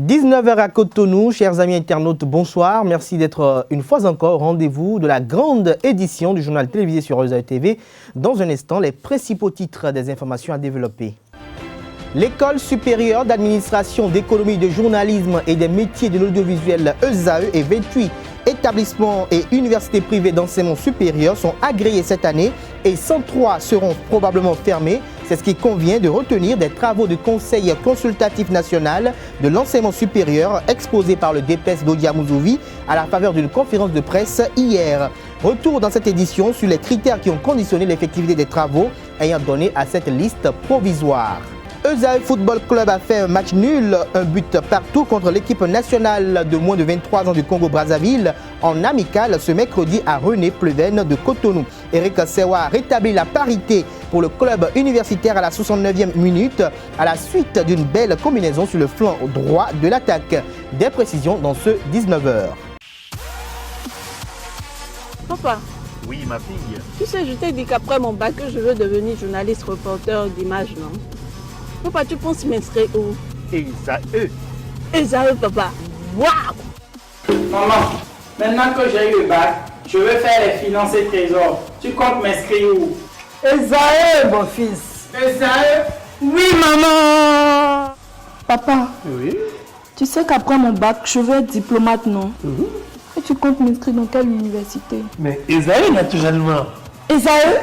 19h à Cotonou, chers amis internautes, bonsoir. Merci d'être une fois encore au rendez-vous de la grande édition du journal télévisé sur Eusaïe TV. Dans un instant, les principaux titres des informations à développer. L'École supérieure d'administration, d'économie, de journalisme et des métiers de l'audiovisuel ESAE et 28 établissements et universités privées d'enseignement supérieur sont agréés cette année et 103 seront probablement fermés. C'est ce qui convient de retenir des travaux du Conseil consultatif national de l'enseignement supérieur exposés par le DPES Dodi Amouzovi à la faveur d'une conférence de presse hier. Retour dans cette édition sur les critères qui ont conditionné l'effectivité des travaux ayant donné à cette liste provisoire. ESAE Football Club a fait un match nul, un but partout contre l'équipe nationale de moins de 23 ans du Congo-Brazzaville en amical ce mercredi à René Pleven de Cotonou. Eric Sewa rétablit la parité pour le club universitaire à la 69e minute à la suite d'une belle combinaison sur le flanc droit de l'attaque. Des précisions dans ce 19h. Papa. Oui, ma fille. Tu sais, je t'ai dit qu'après mon bac, je veux devenir journaliste reporter d'image, non? Papa, tu penses m'inscrire où? ESAE. ESAE, papa. Waouh! Maman, maintenant que j'ai eu le bac, je veux faire les finances et trésors. Tu comptes m'inscrire où? ESAE, mon fils. ESAE? Oui, maman. Papa, Oui. tu sais qu'après mon bac, je veux être diplomate, non? Et tu comptes m'inscrire dans quelle université? Mais ESAE, naturellement. ESAE?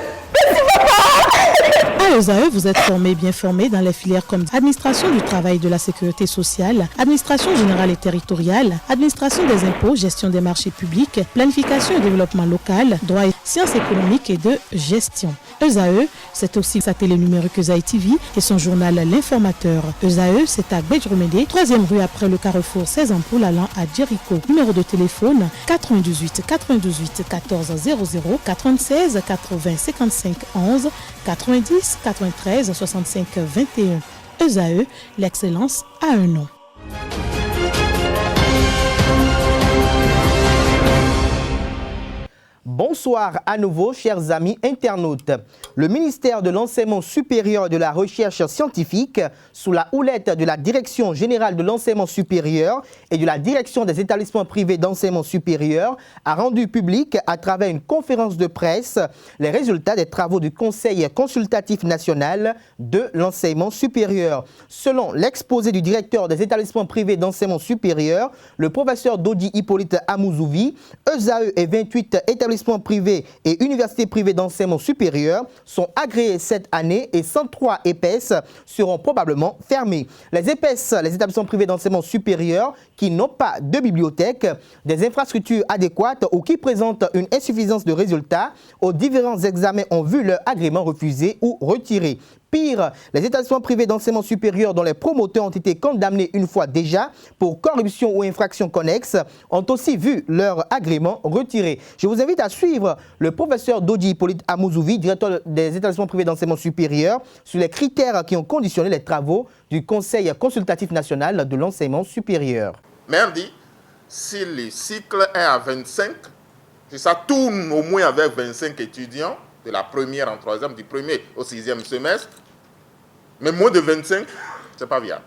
À ESAE, vous êtes bien formé dans les filières comme administration du travail et de la sécurité sociale, administration générale et territoriale, administration des impôts, gestion des marchés publics, planification et développement local, droit et sciences économiques et de gestion. ESAE, c'est aussi sa télé numérique Eusaïe TV et son journal L'Informateur. ESAE, c'est à Bedjromede, 3e rue après le carrefour 16 ampoules allant à Jericho. Numéro de téléphone 98 98 14 00 96 80 55 11 90 93 65 21. ESAE, l'excellence a un nom. Bonsoir à nouveau, chers amis internautes. Le ministère de l'Enseignement supérieur et de la Recherche scientifique, sous la houlette de la Direction générale de l'enseignement supérieur et de la Direction des établissements privés d'enseignement supérieur, a rendu public à travers une conférence de presse les résultats des travaux du Conseil consultatif national de l'enseignement supérieur. Selon l'exposé du directeur des établissements privés d'enseignement supérieur, le professeur Dodi Hippolyte Amouzovi, ESAE et 28 établissements privés et universités privées d'enseignement supérieur sont agréés cette année et 103 EPS seront probablement fermés. Les EPS, les établissements privés d'enseignement supérieur qui n'ont pas de bibliothèque, des infrastructures adéquates ou qui présentent une insuffisance de résultats aux différents examens ont vu leur agrément refusé ou retiré. Pire, les établissements privés d'enseignement supérieur dont les promoteurs ont été condamnés une fois déjà pour corruption ou infraction connexe ont aussi vu leur agrément retiré. Je vous invite à suivre le professeur Dodi Hippolyte Amouzovi, directeur des établissements privés d'enseignement supérieur, sur les critères qui ont conditionné les travaux du Conseil consultatif national de l'enseignement supérieur. Mère dit, si le cycle est à 25, si ça tourne au moins avec 25 étudiants, de la première en troisième, du premier au 6e semestre, mais moins de 25, ce n'est pas viable.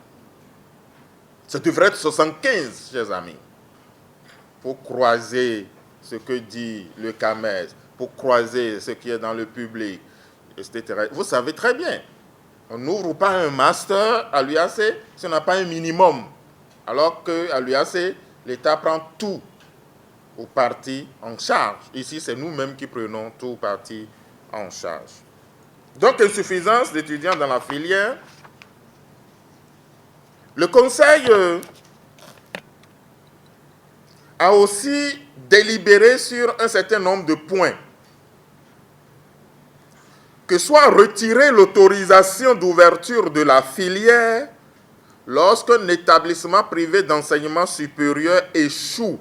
Ça devrait être 75, chers amis. Pour croiser ce que dit le CAMES, pour croiser ce qui est dans le public, etc. Vous savez très bien, on n'ouvre pas un master à l'UAC si on n'a pas un minimum. Alors qu'à l'UAC, l'État prend tout ou partie en charge. Ici, c'est nous-mêmes qui prenons tout partie en charge. Donc, insuffisance d'étudiants dans la filière. Le Conseil a aussi délibéré sur un certain nombre de points. Que soit retirée l'autorisation d'ouverture de la filière lorsqu'un établissement privé d'enseignement supérieur échoue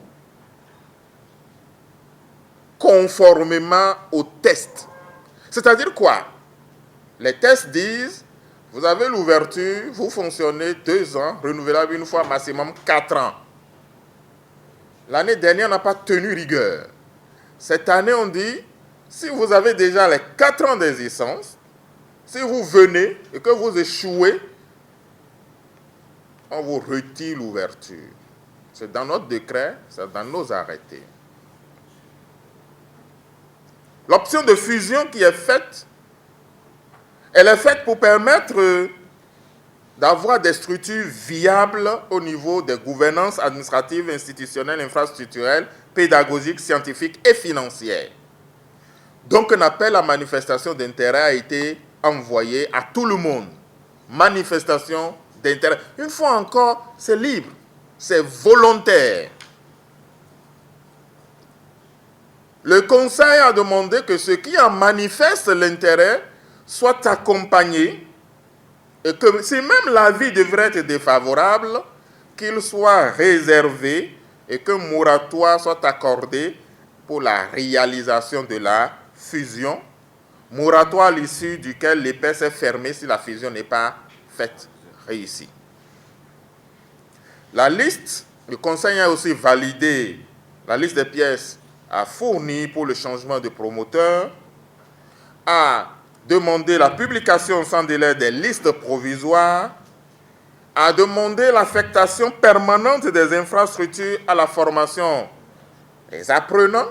conformément aux tests. C'est-à-dire quoi? Les tests disent, vous avez l'ouverture, vous fonctionnez 2 ans, renouvelable une fois, maximum 4 ans. L'année dernière, on n'a pas tenu rigueur. Cette année, on dit, si vous avez déjà les 4 ans d'existence, si vous venez et que vous échouez, on vous retire l'ouverture. C'est dans notre décret, c'est dans nos arrêtés. L'option de fusion qui est faite, elle est faite pour permettre d'avoir des structures viables au niveau des gouvernances administratives, institutionnelles, infrastructurelles, pédagogiques, scientifiques et financières. Donc un appel à manifestation d'intérêt a été envoyé à tout le monde. Manifestation d'intérêt. Une fois encore, c'est libre, c'est volontaire. Le Conseil a demandé que ceux qui en manifestent l'intérêt soient accompagnés et que si même l'avis devrait être défavorable, qu'il soit réservé et qu'un moratoire soit accordé pour la réalisation de la fusion, moratoire à l'issue duquel l'EPS est fermée si la fusion n'est pas faite réussie. La liste, le Conseil a aussi validé la liste des pièces à fournir pour le changement de promoteur, a demandé la publication sans délai des listes provisoires, a demandé l'affectation permanente des infrastructures à la formation des apprenants.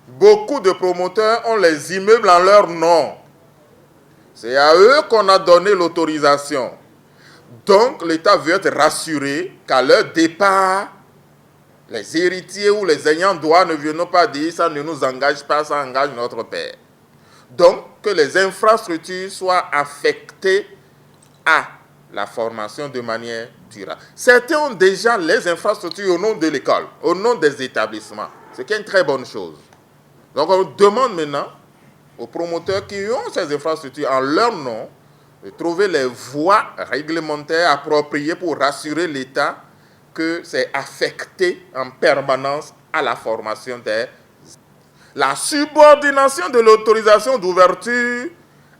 Beaucoup de promoteurs ont les immeubles en leur nom. C'est à eux qu'on a donné l'autorisation. Donc, l'État veut être rassuré qu'à leur départ, les héritiers ou les ayants droit ne viennent pas dire « ça ne nous engage pas, ça engage notre père ». Donc, que les infrastructures soient affectées à la formation de manière durable. Certains ont déjà les infrastructures au nom de l'école, au nom des établissements, ce qui est une très bonne chose. Donc, on demande maintenant aux promoteurs qui ont ces infrastructures en leur nom de trouver les voies réglementaires appropriées pour rassurer l'État que c'est affecté en permanence à la formation des... La subordination de l'autorisation d'ouverture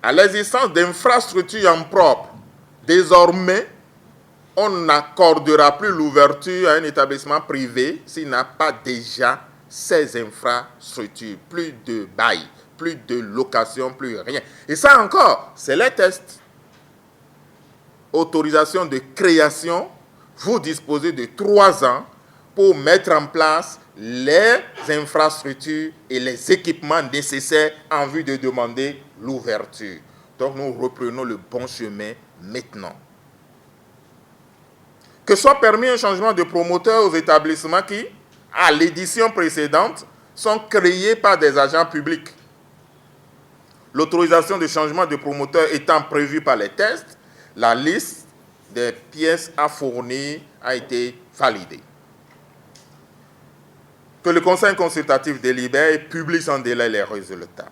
à l'existence d'infrastructures en propre. Désormais, on n'accordera plus l'ouverture à un établissement privé s'il n'a pas déjà ces infrastructures. Plus de bail, plus de location, plus rien. Et ça encore, c'est les tests. Autorisation de création, vous disposez de 3 ans pour mettre en place les infrastructures et les équipements nécessaires en vue de demander l'ouverture. Donc nous reprenons le bon chemin maintenant. Que soit permis un changement de promoteur aux établissements qui, à l'édition précédente, sont créés par des agents publics. L'autorisation de changement de promoteur étant prévue par les tests, la liste des pièces à fournir a été validée. Que le Conseil consultatif délibère et publie sans délai les résultats.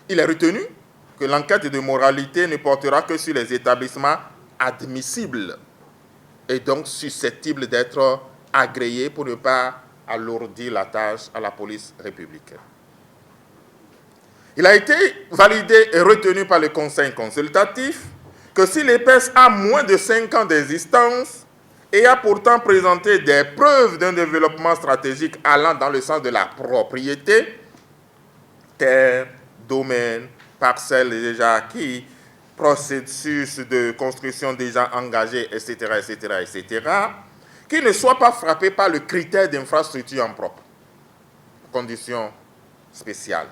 Il est retenu que l'enquête de moralité ne portera que sur les établissements admissibles et donc susceptibles d'être agréés pour ne pas alourdir la tâche à la police républicaine. Il a été validé et retenu par le Conseil consultatif que si l'EPS a moins de 5 ans d'existence et a pourtant présenté des preuves d'un développement stratégique allant dans le sens de la propriété, terre, domaine, parcelles déjà acquis, processus de construction déjà engagé, etc., etc., etc., qu'il ne soit pas frappé par le critère d'infrastructure en propre, condition spéciale,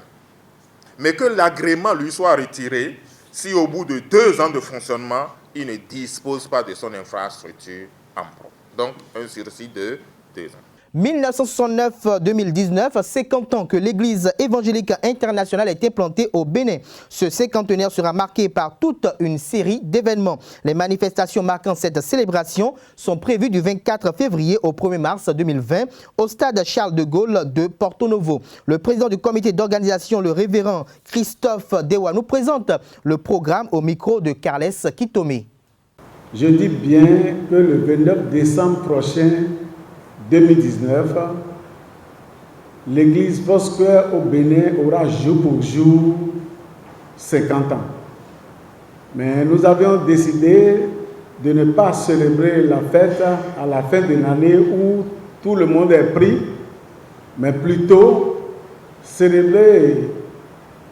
mais que l'agrément lui soit retiré si au bout de 2 ans de fonctionnement, il ne dispose pas de son infrastructure en propre. Donc, un sursis de 2 ans. 1969-2019, 50 ans que l'Église évangélique internationale a été plantée au Bénin. Ce cinquantenaire sera marqué par toute une série d'événements. Les manifestations marquant cette célébration sont prévues du 24 février au 1er mars 2020 au stade Charles de Gaulle de Porto Novo. Le président du comité d'organisation, le révérend Christophe Dewa, nous présente le programme au micro de Carles Kitome. Je dis bien que le 29 décembre prochain, 2019, l'église Foursquare au Bénin aura jour pour jour 50 ans. Mais nous avions décidé de ne pas célébrer la fête à la fin de l'année où tout le monde est pris, mais plutôt célébrer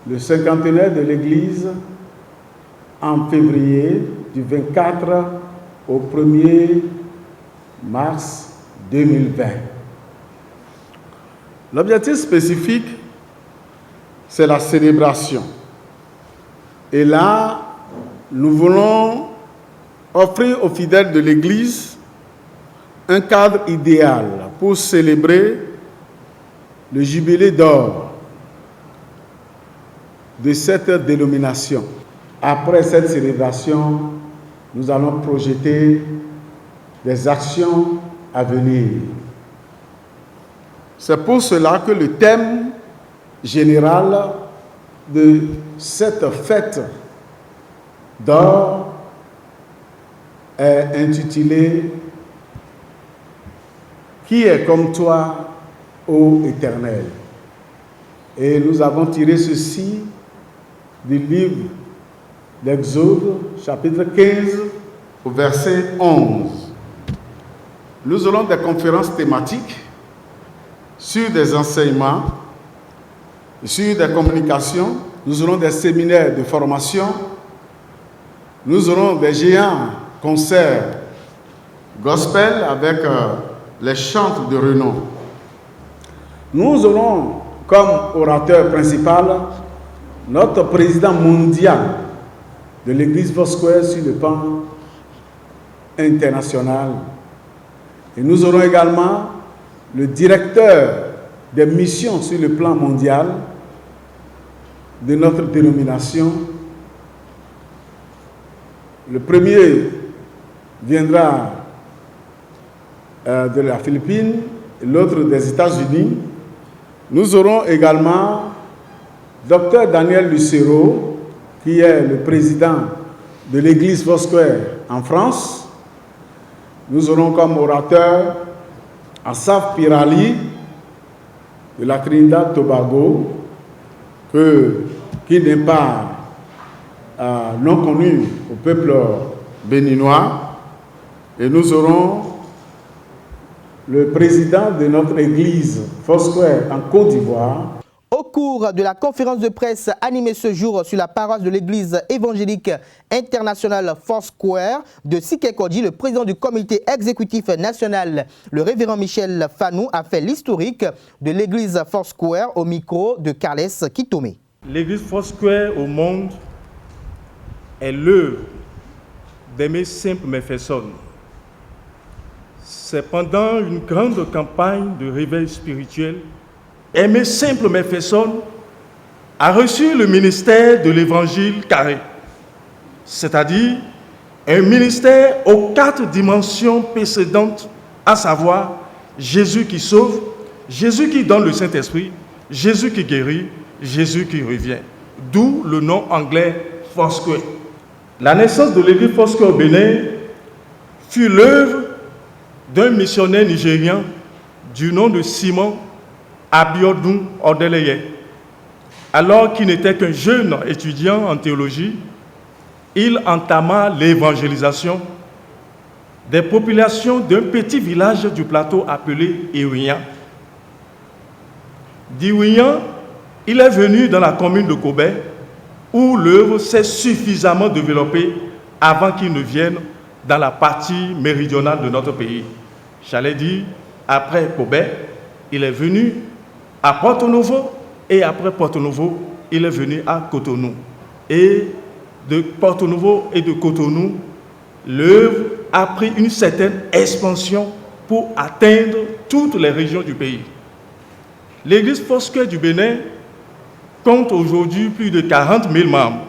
le cinquantenaire de l'église en février, du 24 au 1er mars 2020. L'objectif spécifique, c'est la célébration. Et là, nous voulons offrir aux fidèles de l'Église un cadre idéal pour célébrer le jubilé d'or de cette dénomination. Après cette célébration, nous allons projeter des actions à venir. C'est pour cela que le thème général de cette fête d'or est intitulé « Qui est comme toi, ô Éternel ?» Et nous avons tiré ceci du livre d'Exode, chapitre 15, au verset 11. Nous aurons des conférences thématiques sur des enseignements, sur des communications. Nous aurons des séminaires de formation. Nous aurons des géants concerts gospel avec les chantres de renom. Nous aurons comme orateur principal notre président mondial de l'église Foursquare sur le plan international. Et nous aurons également le directeur des missions sur le plan mondial de notre dénomination. Le premier viendra de la Philippine, l'autre des États-Unis. Nous aurons également Dr Daniel Lucero, qui est le président de l'église Foursquare en France. Nous aurons comme orateur Asaf Pirali de la Trinidad Tobago, qui n'est pas non connu au peuple béninois. Et nous aurons le président de notre église Foursquare en Côte d'Ivoire. Au cours de la conférence de presse animée ce jour sur la paroisse de l'église évangélique internationale Foursquare de Sikekodi, le président du comité exécutif national, le révérend Michel Fanou, a fait l'historique de l'église Foursquare au micro de Carles Kitome. L'église Foursquare au monde est l'œuvre d'aimer simple mais personne. C'est pendant une grande campagne de réveil spirituel, Aimé simple mais personne a reçu le ministère de l'évangile carré, c'est-à-dire un ministère aux 4 dimensions précédentes, à savoir Jésus qui sauve, Jésus qui donne le Saint-Esprit, Jésus qui guérit, Jésus qui revient. D'où le nom anglais Foursquare. La naissance de l'église Foursquare au Bénin fut l'œuvre d'un missionnaire nigérian du nom de Simon Abiodun Odeleye. Alors qu'il n'était qu'un jeune étudiant en théologie, il entama l'évangélisation des populations d'un petit village du plateau appelé Iwiyan. D'Iwiyan, il est venu dans la commune de Kobe, où l'œuvre s'est suffisamment développée avant qu'il ne vienne dans la partie méridionale de notre pays. J'allais dire, après Kobe, il est venu à Porto-Novo, et après Porto-Novo, il est venu à Cotonou. Et de Porto-Novo et de Cotonou, l'œuvre a pris une certaine expansion pour atteindre toutes les régions du pays. L'église Foursquare du Bénin compte aujourd'hui plus de 40 000 membres,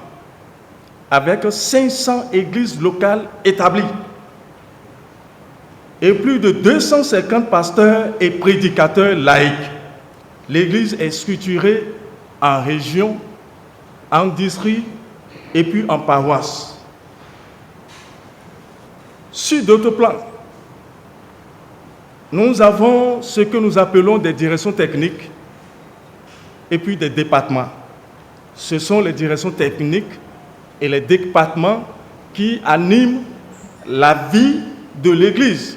avec 500 églises locales établies et plus de 250 pasteurs et prédicateurs laïcs. L'église est structurée en régions, en districts et puis en paroisses. Sur d'autres plans, nous avons ce que nous appelons des directions techniques et puis des départements. Ce sont les directions techniques et les départements qui animent la vie de l'Église.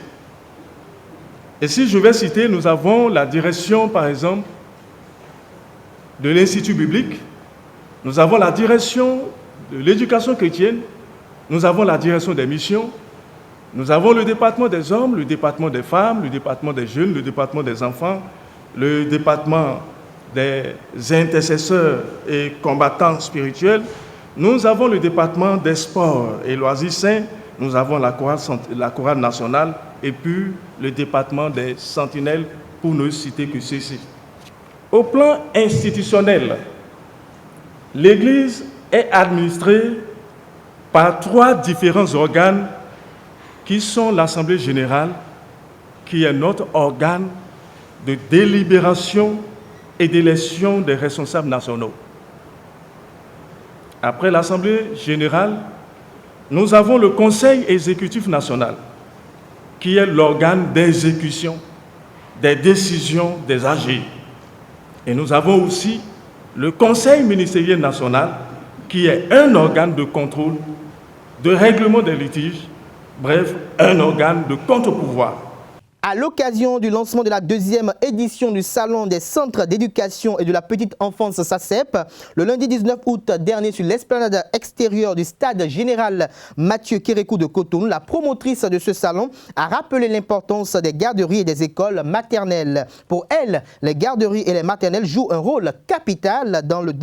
Et si je vais citer, nous avons la direction, par exemple, de l'Institut biblique, nous avons la direction de l'éducation chrétienne, nous avons la direction des missions, Nous avons le département des hommes, le département des femmes, le département des jeunes, le département des enfants, le département des intercesseurs et combattants spirituels. Nous avons le département des sports et loisirs sains. Nous avons la chorale nationale et puis le département des sentinelles, pour ne citer que ceci. Au plan institutionnel, l'Église est administrée par 3 différents organes qui sont l'Assemblée générale, qui est notre organe de délibération et d'élection des responsables nationaux. Après l'Assemblée générale, nous avons le Conseil exécutif national, qui est l'organe d'exécution des décisions des AG. Et nous avons aussi le Conseil ministériel national, qui est un organe de contrôle, de règlement des litiges, bref, un organe de contre-pouvoir. À l'occasion du lancement de la 2e édition du Salon des centres d'éducation et de la petite enfance SACEP, le lundi 19 août dernier sur l'esplanade extérieure du stade général Mathieu Kérékou de Cotonou, la promotrice de ce salon a rappelé l'importance des garderies et des écoles maternelles. Pour elle, les garderies et les maternelles jouent un rôle capital dans le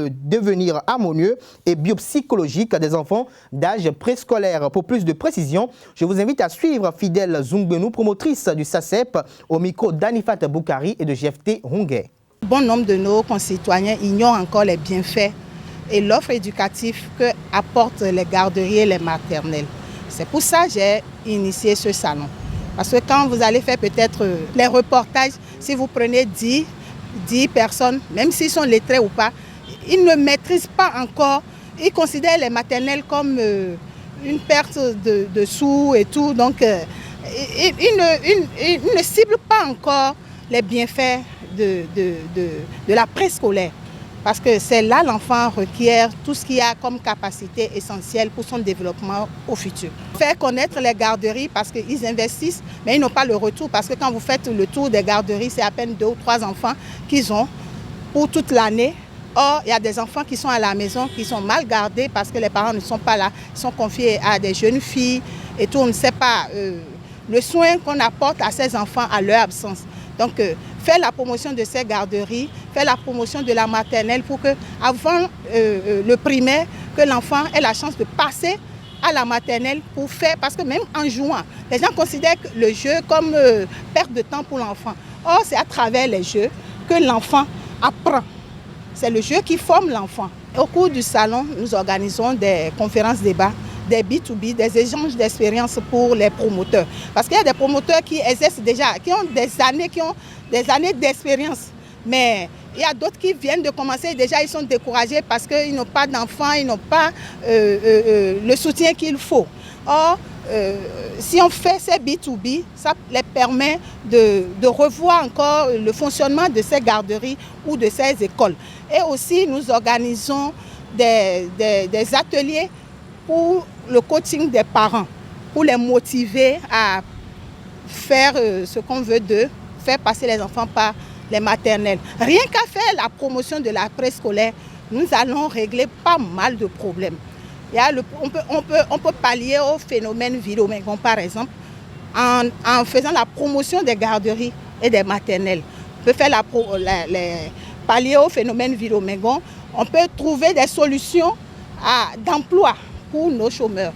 devenir harmonieux et biopsychologique des enfants d'âge préscolaire. Pour plus de précisions, je vous invite à suivre Fidèle Zungbenou, promotrice du SACEP, au micro d'Anifat Boukari et de GFT Hongay. Bon nombre de nos concitoyens ignorent encore les bienfaits et l'offre éducative que apportent les garderies et les maternelles. C'est pour ça que j'ai initié ce salon. Parce que quand vous allez faire peut-être les reportages, si vous prenez 10 personnes, même s'ils sont lettrés ou pas, ils ne maîtrisent pas encore, ils considèrent les maternelles comme une perte de sous et tout. Donc, ils ne ciblent pas encore les bienfaits de la préscolaire. Parce que c'est là l'enfant requiert tout ce qu'il y a comme capacité essentielle pour son développement au futur. Faire connaître les garderies parce qu'ils investissent, mais ils n'ont pas le retour. Parce que quand vous faites le tour des garderies, c'est à peine 2 ou 3 enfants qu'ils ont pour toute l'année. Or, il y a des enfants qui sont à la maison, qui sont mal gardés parce que les parents ne sont pas là. Ils sont confiés à des jeunes filles et tout. On ne sait pas le soin qu'on apporte à ces enfants à leur absence. Donc, faire la promotion de ces garderies, faire la promotion de la maternelle pour que, avant le primaire, que l'enfant ait la chance de passer à la maternelle pour faire, parce que même en jouant, les gens considèrent le jeu comme perte de temps pour l'enfant. Or, c'est à travers les jeux que l'enfant apprend. C'est le jeu qui forme l'enfant. Au cours du salon, nous organisons des conférences-débats, des B2B, des échanges d'expériences pour les promoteurs. Parce qu'il y a des promoteurs qui exercent déjà, qui ont des années d'expérience. Mais il y a d'autres qui viennent de commencer, déjà ils sont découragés parce qu'ils n'ont pas d'enfants, ils n'ont pas le soutien qu'il faut. Or, si on fait ces B2B, ça les permet de revoir encore le fonctionnement de ces garderies ou de ces écoles. Et aussi, nous organisons des ateliers pour le coaching des parents, pour les motiver à faire ce qu'on veut d'eux, faire passer les enfants par les maternelles. Rien qu'à faire la promotion de la préscolaire, nous allons régler pas mal de problèmes. On peut pallier au phénomène Viromengon, par exemple, en faisant la promotion des garderies et des maternelles. On peut faire pallier au phénomène Viromengon. On peut trouver des solutions d'emploi pour nos chômeurs.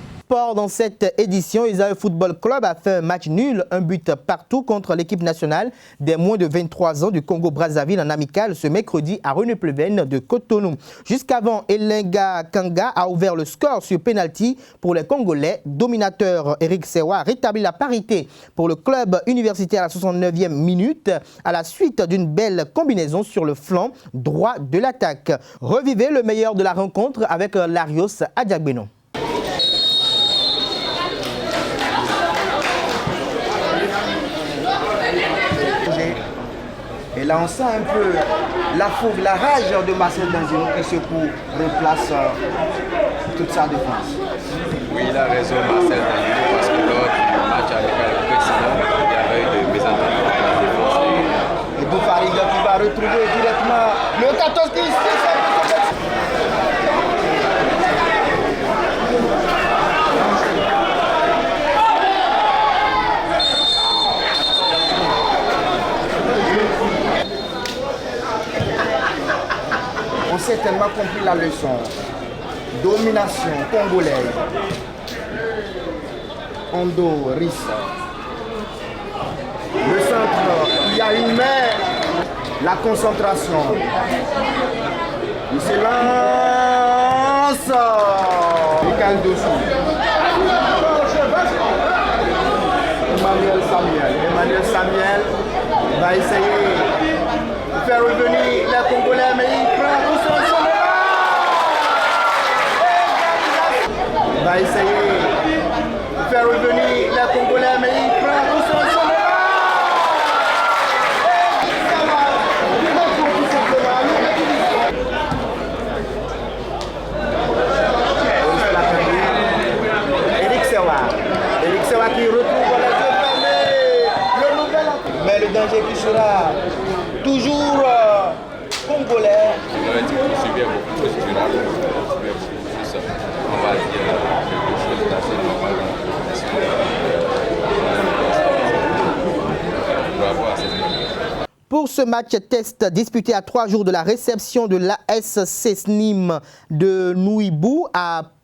Dans cette édition, Isaïe Football Club a fait un match nul, un but partout contre l'équipe nationale des moins de 23 ans du Congo-Brazzaville en amical ce mercredi à René-Pleven de Cotonou. Jusqu'avant, Elenga Kanga a ouvert le score sur pénalty pour les Congolais. Dominateur Eric Sewa a rétabli la parité pour le club universitaire à la 69e minute à la suite d'une belle combinaison sur le flanc droit de l'attaque. Revivez le meilleur de la rencontre avec Larios Adjagbeno. Et là, on sent un peu la fougue, la rage de Marcel Danzino qui secoue, replace toute sa défense. Oui, il a raison, Marcel Danzino, parce que lors du match amical précédent, il y avait eu des mésentendus de la défense. Et Boufariga qui va retrouver directement le 14 qui appris la leçon. Domination congolaise. Ondo, Rissa. Le centre, il y a une main. La concentration. Il se lance. Michael dessous. Emmanuel Samuel va essayer de faire revenir les Congolais, mais il prend tout son chemin. Il va essayer de faire revenir les Congolais, mais il prend tout son chemin. Eric Sewa qui retrouve les yeux fermés. Le nouvel. Mais le danger qui sera toujours congolais. Je suis bien beaucoup plus durable, on va dire quelque chose d'assez normal dans la profession. Pour ce match test disputé à 3 jours de la réception de l'ASC SNIM de Nouibou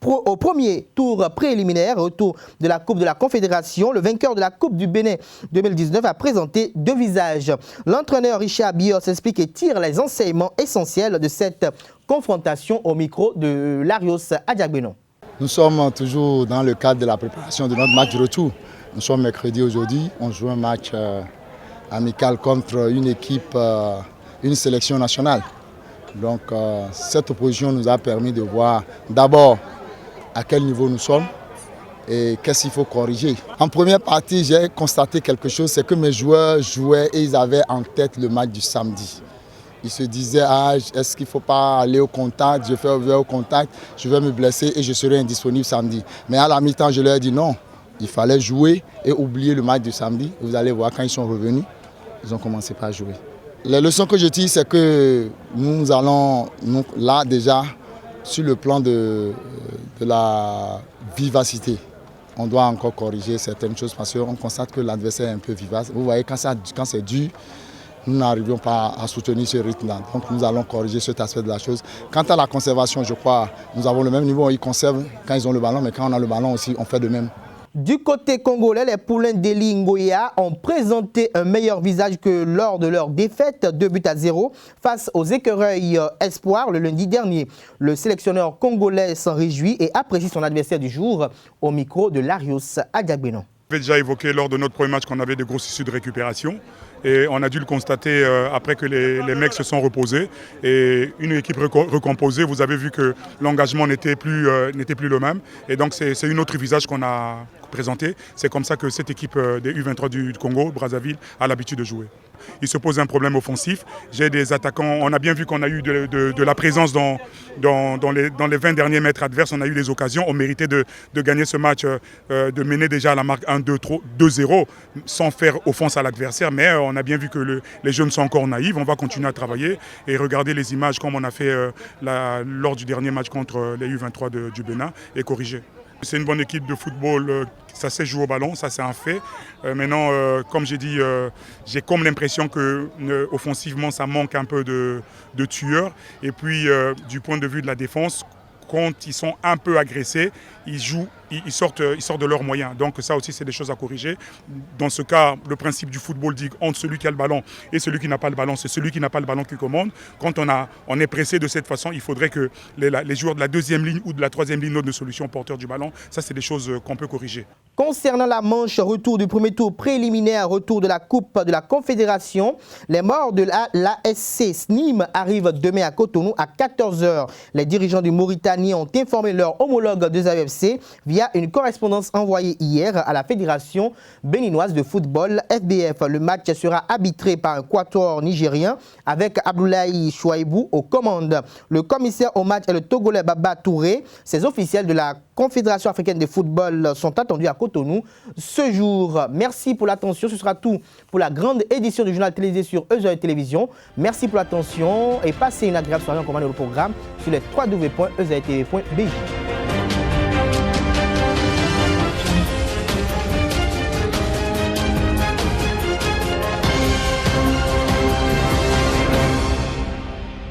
au premier tour préliminaire, autour de la Coupe de la Confédération, le vainqueur de la Coupe du Bénin 2019 a présenté 2 visages. L'entraîneur Richard Bios explique et tire les enseignements essentiels de cette confrontation au micro de Larios Adiagbenon. Nous sommes toujours dans le cadre de la préparation de notre match de retour. Nous sommes mercredi aujourd'hui, on joue un match amical contre une équipe, une sélection nationale. Donc cette opposition nous a permis de voir d'abord à quel niveau nous sommes et qu'est-ce qu'il faut corriger. En première partie, j'ai constaté quelque chose, c'est que mes joueurs jouaient et ils avaient en tête le match du samedi. Ils se disaient, est-ce qu'il ne faut pas aller au contact, je fais au contact, je vais me blesser et je serai indisponible samedi. Mais à la mi-temps, je leur ai dit non, il fallait jouer et oublier le match du samedi. Vous allez voir, quand ils sont revenus, ils ont commencé par jouer. Les leçons que je tire, c'est que nous allons, là déjà, sur le plan de la vivacité, on doit encore corriger certaines choses parce qu'on constate que l'adversaire est un peu vivace. Vous voyez, quand c'est dur, nous n'arrivions pas à soutenir ce rythme-là. Donc nous allons corriger cet aspect de la chose. Quant à la conservation, je crois, nous avons le même niveau. Ils conservent quand ils ont le ballon, mais quand on a le ballon aussi, on fait de même. Du côté congolais, les poulains d'Eli Ngoya ont présenté un meilleur visage que lors de leur défaite 2-0 face aux Écureuils Espoir le lundi dernier. Le sélectionneur congolais s'en réjouit et apprécie son adversaire du jour au micro de Larios Adiagbenon. J'avais déjà évoqué lors de notre premier match qu'on avait de grosses issues de récupération et on a dû le constater après que les mecs se sont reposés et une équipe recomposée, vous avez vu que l'engagement n'était plus le même et donc c'est une autre visage qu'on a présenté. C'est comme ça que cette équipe des U23 du Congo, Brazzaville, a l'habitude de jouer. Il se pose un problème offensif. J'ai des attaquants, on a bien vu qu'on a eu de la présence dans les 20 derniers mètres adverses. On a eu des occasions, on méritait de gagner ce match, de mener déjà à la marque 1-2-0 sans faire offense à l'adversaire. Mais on a bien vu que les jeunes sont encore naïfs. On va continuer à travailler et regarder les images comme on a fait lors du dernier match contre les U23 du Bénin et corriger. C'est une bonne équipe de football, ça sait jouer au ballon, ça c'est un fait. Maintenant, comme j'ai dit, j'ai comme l'impression que offensivement ça manque un peu de tueurs. Et puis du point de vue de la défense, quand ils sont un peu agressés, ils sortent de leurs moyens. Donc ça aussi, c'est des choses à corriger. Dans ce cas, le principe du football dit entre celui qui a le ballon et celui qui n'a pas le ballon, c'est celui qui n'a pas le ballon qui commande. Quand on est pressé de cette façon, il faudrait que les joueurs de la deuxième ligne ou de la troisième ligne de solution porteurs du ballon, ça c'est des choses qu'on peut corriger. Concernant la manche retour du premier tour préliminaire, retour de la Coupe de la Confédération, les morts de l'ASC SNIM arrivent demain à Cotonou à 14 h. Les dirigeants du Mauritanie ont informé leur homologue des AFC via une correspondance envoyée hier à la Fédération béninoise de football FBF. Le match sera arbitré par un quatuor nigérien avec Abdoulaye Chouaibou aux commandes. Le commissaire au match est le Togolais Baba Touré. Ces officiels de la Confédération africaine de football sont attendus à Cotonou ce jour. Merci pour l'attention. Ce sera tout pour la grande édition du journal télévisé sur EZE Télévision. Merci pour l'attention et passez une agréable soirée en commandant le programme sur les www.ezetv.bj.